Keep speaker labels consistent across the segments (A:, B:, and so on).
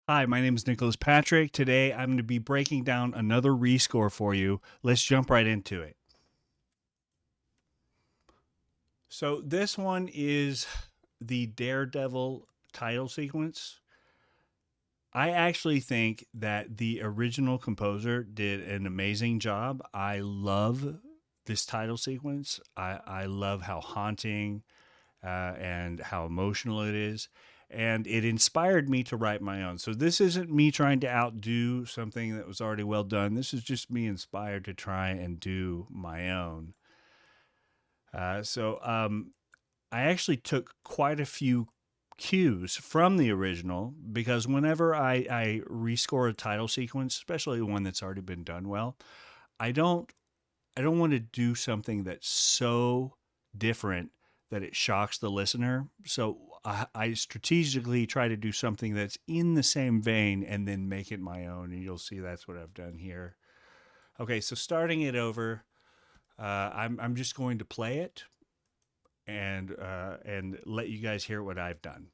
A: Hi, my name is Nicholas Patrick. Today I'm going to be breaking down another rescore for you. Let's jump right into it. So this one is the Daredevil title sequence. I actually think that the original composer did an amazing job. I love this title sequence. I love how haunting and how emotional it is. And it inspired me to write my own. So this isn't me trying to outdo something that was already well done. This is just me inspired to try and do my own. I actually took quite a few cues from the original because whenever I rescore a title sequence, especially one that's already been done well, I don't I don't want to do something that's so different that it shocks the listener. So I strategically try to do something that's in the same vein and then make it my own. And you'll see that's what I've done here. Okay, so starting it over, I'm just going to play it and let you guys hear what I've done.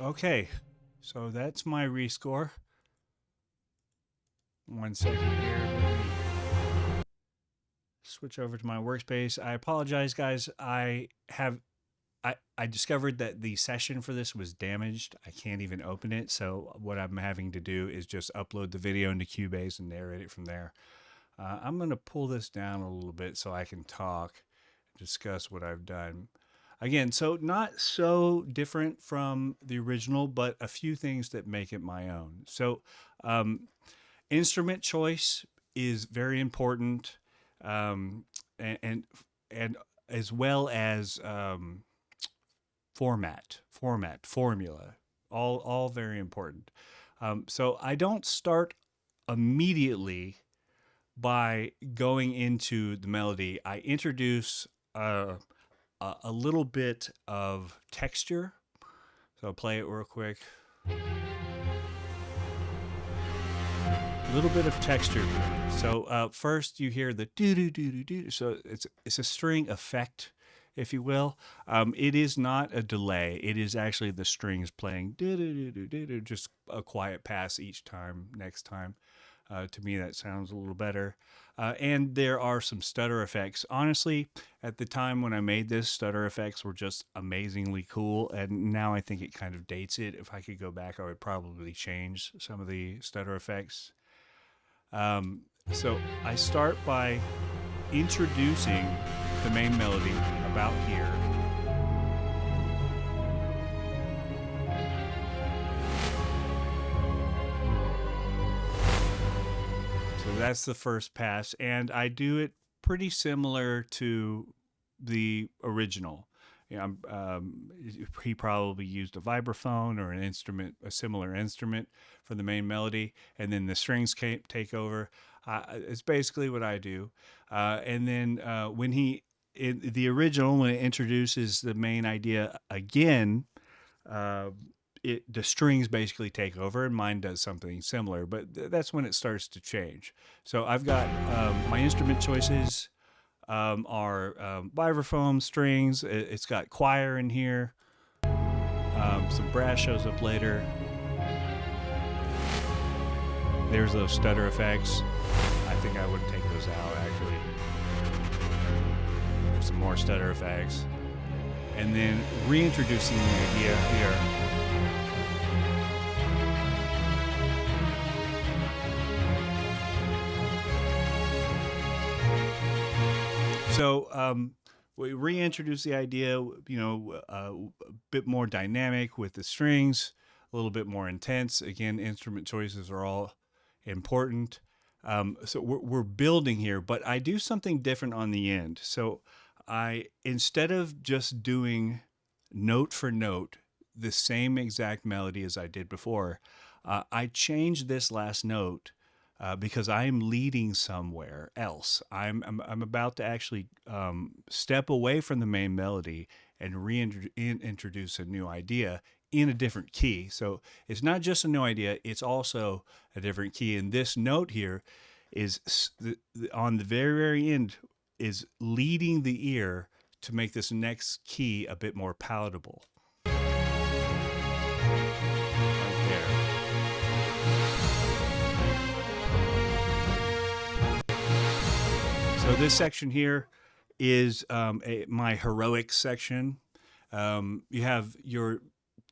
A: Okay, so that's my rescore. 1 second here. Let me switch over to my workspace. I apologize, guys. I discovered that the session for this was damaged. I can't even open it. So what I'm having to do is just upload the video into Cubase and narrate it from there. I'm going to pull this down a little bit so I can talk and discuss what I've done. Again, so not so different from the original, but a few things that make it my own. So instrument choice is very important, um, and and as well as formula, all very important. So I don't start immediately by going into the melody. I introduce a little bit of texture. So I'll play it real quick. A little bit of texture here. So first you hear the do do do do do. So it's a string effect, if you will. It is not a delay. It is actually the strings playing do do do do do do. Just a quiet pass each time. Next time, to me that sounds a little better. And there are some stutter effects. Honestly, at the time when I made this, stutter effects were just amazingly cool. And now I think it kind of dates it. If I could go back, I would probably change some of the stutter effects. So I start by introducing the main melody about here. So that's the first pass, and I do it pretty similar to the original. You know, he probably used a vibraphone or an instrument, a similar instrument for the main melody, and then the strings take over. It's basically what I do. And then when in the original, when it introduces the main idea again, uh, the strings basically take over, and mine does something similar. But that's when it starts to change. So I've got my instrument choices are vibraphone strings. It's got choir in here. Some brass shows up later. There's those stutter effects. I think I would take those out, actually. There's some more stutter effects. and then reintroducing the idea here. So we reintroduce the idea, a bit more dynamic with the strings, a little bit more intense. Again, instrument choices are all important. So we're building here, but I do something different on the end. So instead of just doing note for note the same exact melody as I did before, I changed this last note because I'm leading somewhere else. I'm about to actually step away from the main melody and reintroduce a new idea in a different key. So it's not just a new idea; it's also a different key. And this note here is on the very very end is leading the ear to make this next key a bit more palatable. Right there. So this section here is my heroic section. You have your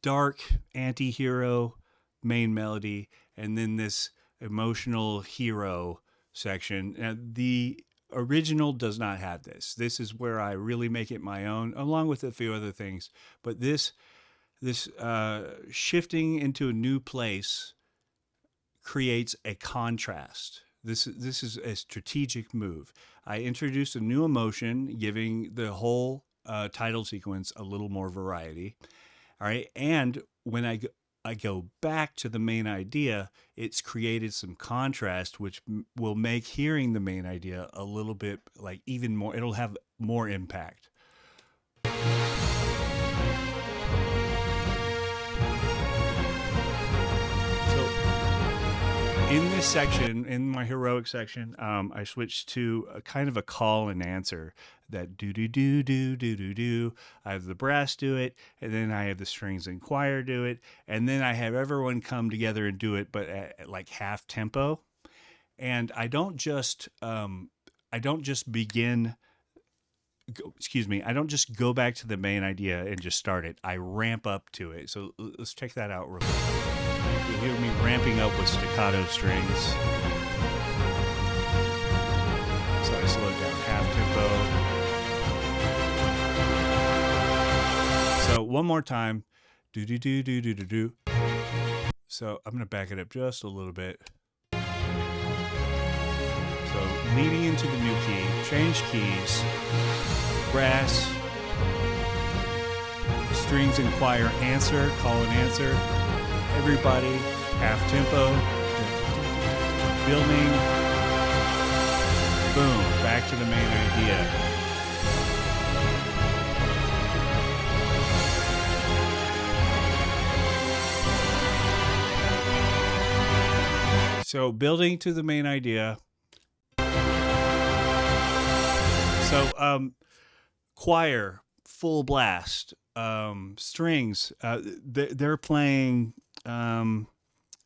A: dark anti-hero main melody, and then this emotional hero section. Now, the original does not have this. This is where I really make it my own, along with a few other things. But this shifting into a new place creates a contrast. This is a strategic move. I introduced a new emotion, giving the whole title sequence a little more variety. All right, and when I go back to the main idea, it's created some contrast, which will make hearing the main idea a little bit like even more. It'll have more impact. In this section, in my heroic section, I switched to a kind of a call and answer, that do do do do do do do. I have the brass do it, and then I have the strings and choir do it, and then I have everyone come together and do it, but at like half tempo. And I don't just begin. I don't just go back to the main idea and just start it. I ramp up to it. So let's check that out real quick. You'll hear me ramping up with staccato strings. So I slow it down half tempo. So one more time. Do do do do do do do. So I'm gonna back it up just a little bit. So leading into the new key, change keys, brass, strings and choir answer, call and answer. Everybody, half tempo, building, boom, back to the main idea. So building to the main idea. So choir, full blast, strings, they're playing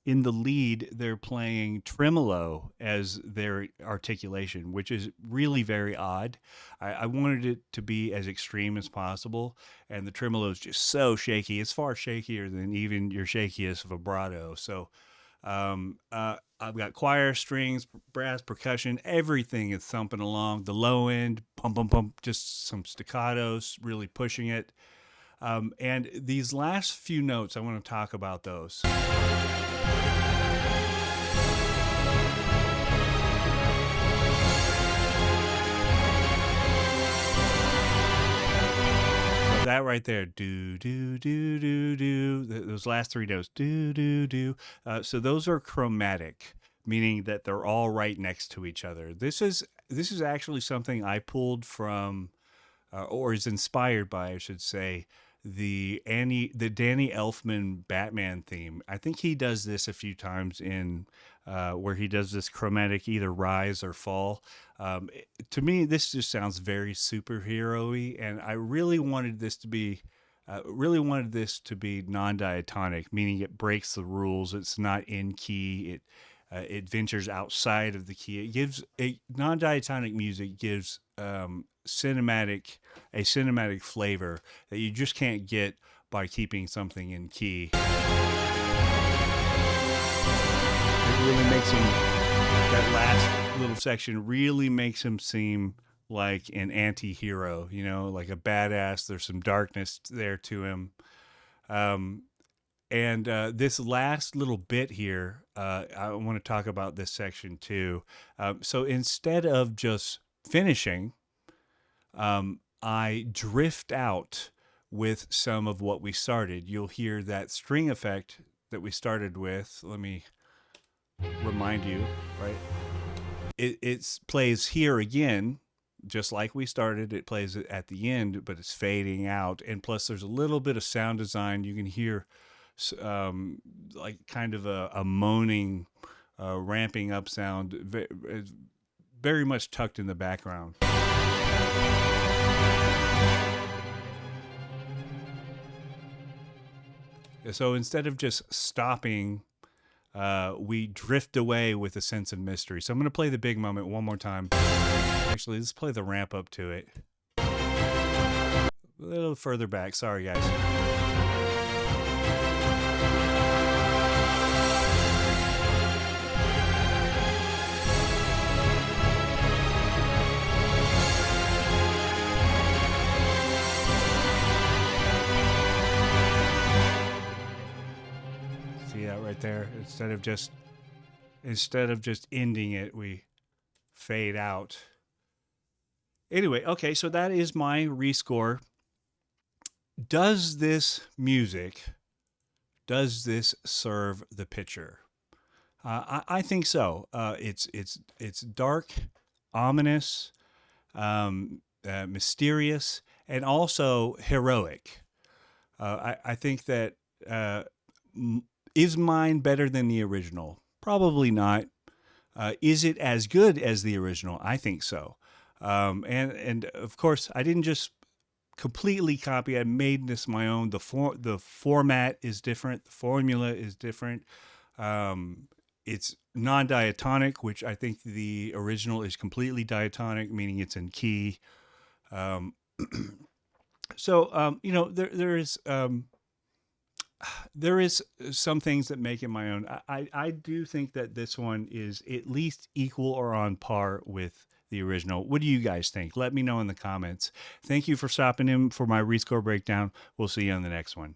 A: in the lead, they're playing tremolo as their articulation, which is really very odd. I wanted it to be as extreme as possible, and the tremolo is just so shaky. It's far shakier than even your shakiest vibrato. So I've got choir, strings, brass, percussion, everything is thumping along. The low end, pump, pump, pump, just some staccatos, really pushing it. And these last few notes, I want to talk about those. That right there, do do do do do. Those last three notes, do do do. So those are chromatic, meaning that they're all right next to each other. This is actually something I pulled from, or is inspired by, I should say, the Danny Elfman Batman theme. I think he does this a few times in where he does this chromatic either rise or fall. To me, this just sounds very superhero-y, and I really wanted this to be non-diatonic, meaning it breaks the rules. It's not in key. It ventures outside of the key. It gives non-diatonic music gives cinematic flavor that you just can't get by keeping something in key. It really makes him, that last little section really makes him seem like an anti-hero, like a badass. There's some darkness there to him. And this last little bit here, I want to talk about this section too. So instead of just finishing, I drift out with some of what we started. You'll hear that string effect that we started with. Let me remind you, right? It plays here again, just like we started. It plays it at the end, but it's fading out. And plus, there's a little bit of sound design. You can hear like kind of a moaning, ramping up sound, very much tucked in the background. So instead of just stopping, we drift away with a sense of mystery. So I'm going to play the big moment one more time. Actually, let's play the ramp up to it. A little further back. Sorry, guys. See that right there? Instead of just ending it, we fade out. Anyway, okay, so that is my rescore. Does this serve the picture? I think so. It's dark, ominous, mysterious, and also heroic. I think that is mine better than the original? Probably not. Is it as good as the original? I think so. And of course, I didn't just completely copy. I made this my own. The format is different. The formula is different. It's non-diatonic, which I think the original is completely diatonic, meaning it's in key. So there is some things that make it my own. I do think that this one is at least equal or on par with the original. What do you guys think? Let me know in the comments. Thank you for stopping in for my rescore breakdown. We'll see you on the next one.